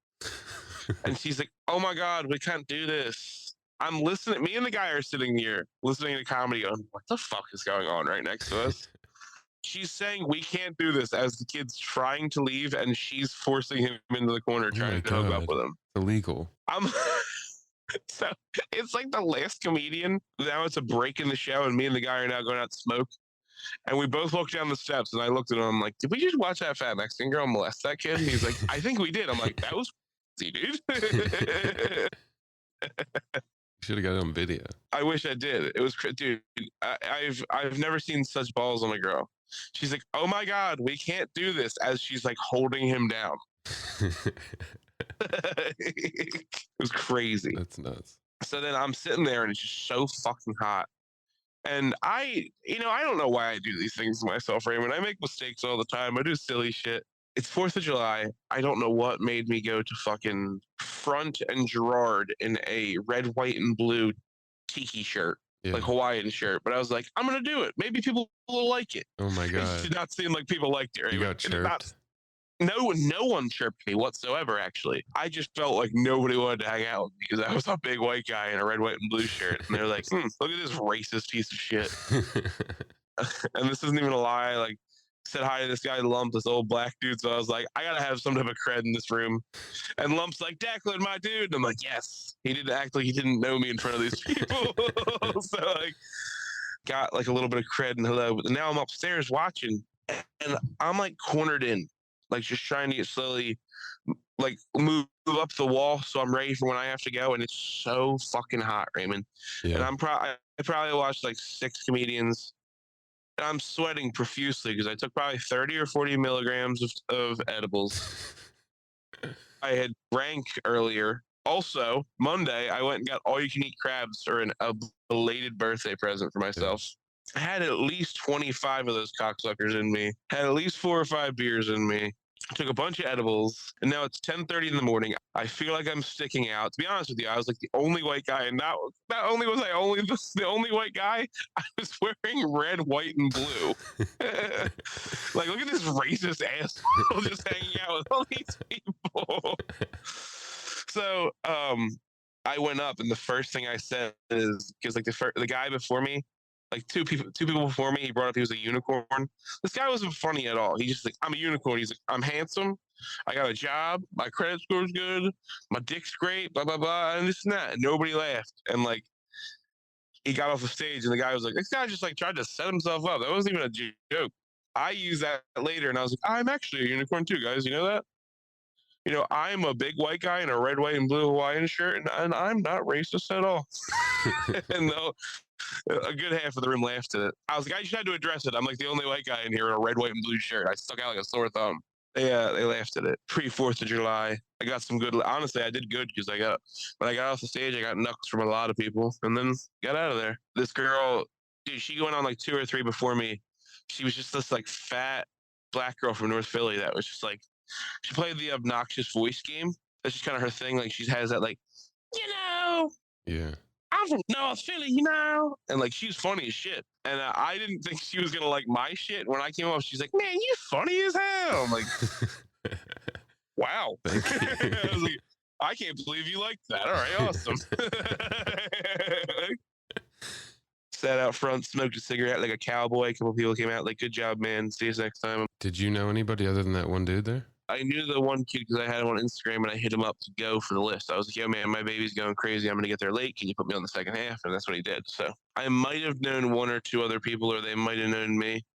and she's like, "Oh my god, we can't do this." I'm listening. Me and the guy are sitting here listening to comedy, going, "What the fuck is going on right next to us?" She's saying we can't do this as the kid's trying to leave, and she's forcing him into the corner Oh my trying to hook up God. with him. Illegal. I'm so it's like the last comedian. Now it's a break in the show, and me and the guy are now going out to smoke. And we both walked down the steps, and I looked at him. I'm like, "Did we just watch that fat Mexican girl molest that kid?" And he's like, "I think we did." I'm like, "That was crazy, dude." Should have got it on video. I wish I did. It was, dude. I've never seen such balls on a girl. She's like, "Oh my god, we can't do this," as she's like holding him down. It was crazy. That's nuts. So then I'm sitting there, and it's just so fucking hot. And I don't know why I do these things to myself, Raymond. I make mistakes all the time. I do silly shit. It's 4th of July. I don't know what made me go to fucking Front and Gerard in a red, white, and blue tiki shirt, Yeah. like Hawaiian shirt. But I was like, I'm gonna do it. Maybe people will like it. Oh my It God. did not seem like people liked it. You Raymond. got It did not- chirped. no one chirped me whatsoever, actually. I just felt like nobody wanted to hang out with me because I was a big white guy in a red, white, and blue shirt. And they're like, look at this racist piece of shit. And this isn't even a lie. Like, said hi to this guy Lump, this old black dude. So I was like, I gotta have some type of cred in this room. And Lump's like, Declan, my dude. And I'm like, yes. He didn't act like he didn't know me in front of these people. So like, got like a little bit of cred and hello. But now I'm upstairs watching, and I'm like cornered in, like just trying to get slowly, like move up the wall so I'm ready for when I have to go. And it's so fucking hot, Raymond. Yeah. And I probably watched like 6 comedians. And I'm sweating profusely because I took probably 30 or 40 milligrams of edibles. I had drank earlier. Also, Monday, I went and got all-you-can-eat crabs for a belated birthday present for myself. I had at least 25 of those cocksuckers in me. Had at least 4 or 5 beers in me. Took a bunch of edibles, and now it's 10:30 in the morning. I feel like I'm sticking out. To be honest with you, I was like the only white guy, and not only was I only the only white guy, I was wearing red, white, and blue. Like, look at this racist asshole just hanging out with all these people. So, I went up, and the first thing I said is because like the guy before me, like two people before me, he brought up he was a unicorn. This guy wasn't funny at all. He just like, I'm a unicorn. He's like, I'm handsome. I got a job. My credit score's good. My dick's great. Blah blah blah, and this and that. And nobody laughed. And like, he got off the stage, and the guy was like, this guy just like tried to set himself up. That wasn't even a joke. I used that later, and I was like, I'm actually a unicorn too, guys. You know that? I'm a big white guy in a red, white, and blue Hawaiian shirt, and I'm not racist at all. And a good half of the room laughed at it. I was like, I just had to address it. I'm like the only white guy in here in a red, white, and blue shirt. I stuck out like a sore thumb. They laughed at it. Pre-4th of July, I got some good. Honestly, I did good because when I got off the stage, I got knucks from a lot of people, and then got out of there. This girl, dude, she went on like 2 or 3 before me. She was just this like fat black girl from North Philly that was just like, she played the obnoxious voice game. That's just kind of her thing. Like she has that like, Yeah. I'm from North Philly, and like she's funny as shit. And I didn't think she was gonna like my shit. When I came up, she's like, "Man, you funny as hell." I'm like, "Wow." Thank you. I was like, "I can't believe you liked that." All right, awesome. Sat out front, smoked a cigarette like a cowboy. A couple people came out like, "Good job, man. See you next time." Did you know anybody other than that one dude there? I knew the one kid because I had him on Instagram, and I hit him up to go for the list. I was like, "Yo, man, my baby's going crazy. I'm going to get there late. Can you put me on the second half?" And that's what he did. So I might have known 1 or 2 other people, or they might have known me.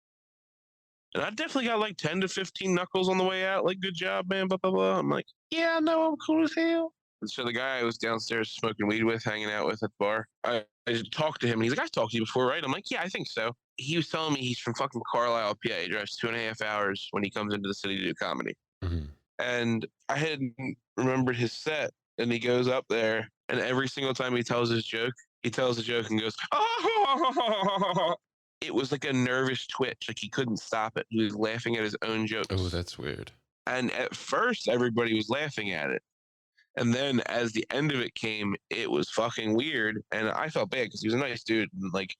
And I definitely got like 10 to 15 knuckles on the way out. Like, good job, man, blah, blah, blah. I'm like, yeah, no, I'm cool as hell. And so the guy I was downstairs smoking weed with, hanging out with at the bar, I just talked to him. And he's like, I've talked to you before, right? I'm like, yeah, I think so. He was telling me he's from fucking Carlisle, PA. He drives 2.5 hours when he comes into the city to do comedy. Mm-hmm. And I hadn't remembered his set. And he goes up there, and every single time he tells his joke, he tells a joke and goes, oh, it was like a nervous twitch. Like he couldn't stop it. He was laughing at his own jokes. Oh, that's weird. And at first, everybody was laughing at it. And then as the end of it came, it was fucking weird. And I felt bad because he was a nice dude. And like,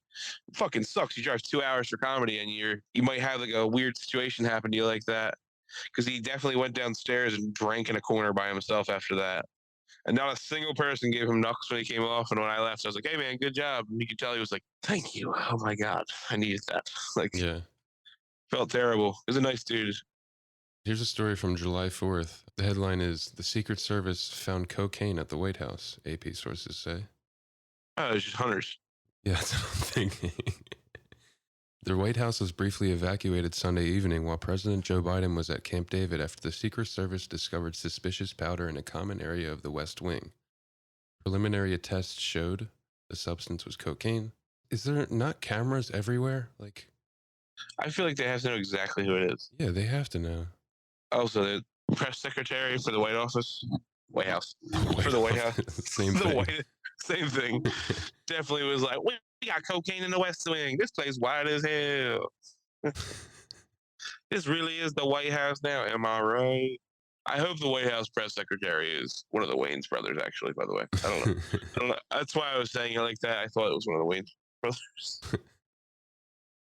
it fucking sucks. You drive 2 hours for comedy and you might have like a weird situation happen to you like that. Because he definitely went downstairs and drank in a corner by himself after that. And not a single person gave him knuckles when he came off. And when I left, I was like, hey, man, good job. And you could tell he was like, thank you. Oh, my God. I needed that. Like, Yeah. Felt terrible. He was a nice dude. Here's a story from July 4th. The headline is, The Secret Service found cocaine at the White House, AP sources say. Oh, it's just hunters. Yeah, that's what I'm thinking. The White House was briefly evacuated Sunday evening while President Joe Biden was at Camp David after the Secret Service discovered suspicious powder in a common area of the West Wing. Preliminary tests showed the substance was cocaine. Is there not cameras everywhere? Like, I feel like they have to know exactly who it is. yeah, they have to know. Also, the press secretary for the White House. For the White House. Same thing. Same thing. Definitely was like, we got cocaine in the West Wing. This place white as hell. This really is the White House now. Am I right? I hope the White House press secretary is one of the Wayans brothers, actually, by the way. I don't know. That's why I was saying it like that. I thought it was one of the Wayans brothers.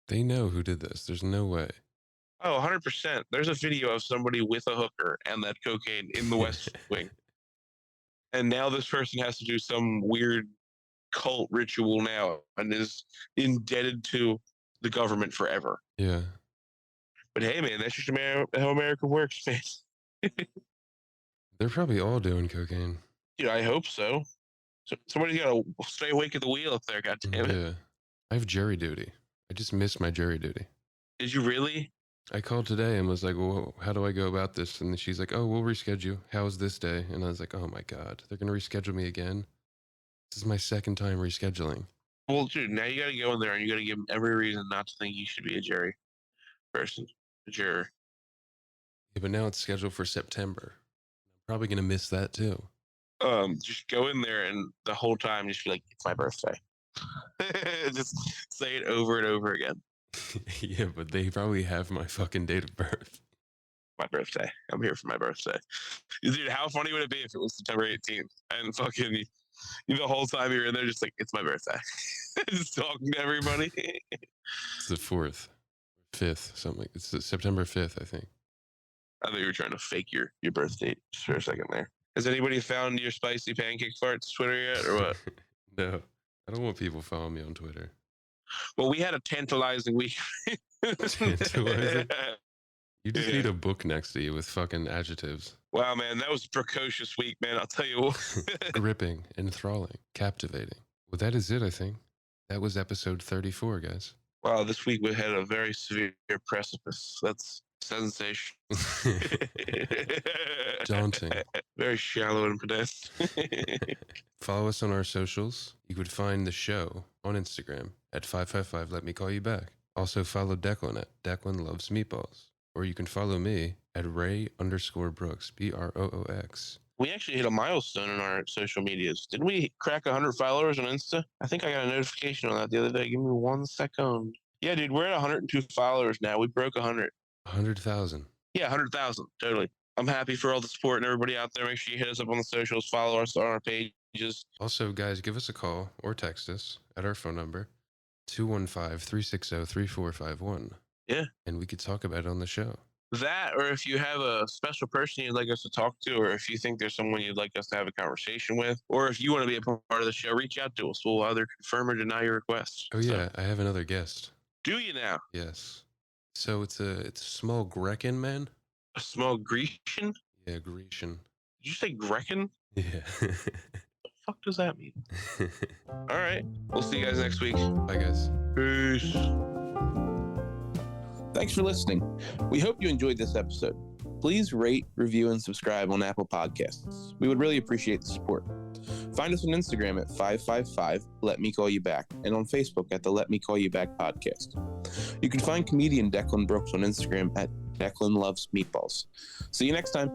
They know who did this. There's no way. Oh, 100%. There's a video of somebody with a hooker and that cocaine in the West Wing. And now this person has to do some weird cult ritual now and is indebted to the government forever. Yeah. But hey, man, that's just how America works, man. They're probably all doing cocaine. Dude, I hope so. Somebody's got to stay awake at the wheel up there, goddammit. Yeah. I have jury duty. I just missed my jury duty. Did you really? I called today and was like, well, how do I go about this? And she's like, oh, we'll reschedule. How's this day? And I was like, oh my God, they're going to reschedule me again? This is my second time rescheduling. Well, dude, now you got to go in there and you got to give them every reason not to think you should be a jury person, a juror. Yeah, but now it's scheduled for September. I'm probably going to miss that too. Just go in there and the whole time just be like, it's my birthday. Just say it over and over again. Yeah, but they probably have my fucking date of birth. My birthday. I'm here for my birthday. Dude, how funny would it be if it was September 18th and fucking the whole time you're in there just like, it's my birthday. Just talking to everybody. It's the 4th, 5th, something like it's September 5th, I think. I thought you were trying to fake your birth date just for a second there. Has anybody found your spicy pancake farts Twitter yet or what? No, I don't want people following me on Twitter. Well, we had a tantalizing week. Tantalizing? You just need a book next to you with fucking adjectives. Wow, man, that was a precocious week, man. I'll tell you what. Gripping, enthralling, captivating. Well, that is it, I think. That was episode 34, guys. Wow, this week we had a very severe precipice. That's sensation. Daunting. Very shallow and pedestrian. Follow us on our socials. You could find the show on Instagram at 555 Let Me Call You Back. Also follow Declan at Declan Loves Meatballs. Or you can follow me at Ray_Brooks, BROOX. We actually hit a milestone in our social medias. Didn't we crack 100 followers on Insta? I think I got a notification on that the other day. Give me 1 second. Yeah, dude, we're at 102 followers now. We broke 100. 100,000. Yeah, 100,000. Totally. I'm happy for all the support and everybody out there. Make sure you hit us up on the socials, follow us on our pages. Also, guys, give us a call or text us at our phone number, 215-360-3451. Yeah. And we could talk about it on the show. That, or if you have a special person you'd like us to talk to, or if you think there's someone you'd like us to have a conversation with, or if you want to be a part of the show, reach out to us. We'll either confirm or deny your request. Oh, yeah, I have another guest. Do you now? Yes. So it's a small Grecan man. A small Grecian? Yeah, Grecian. Did you say Grecan? Yeah. What the fuck does that mean? All right. We'll see you guys next week. Bye, guys. Peace. Thanks for listening. We hope you enjoyed this episode. Please rate, review, and subscribe on Apple Podcasts. We would really appreciate the support. Find us on Instagram at 555 Let Me Call You Back and on Facebook at the Let Me Call You Back podcast. You can find comedian Declan Brooks on Instagram at Declan Loves Meatballs. See you next time.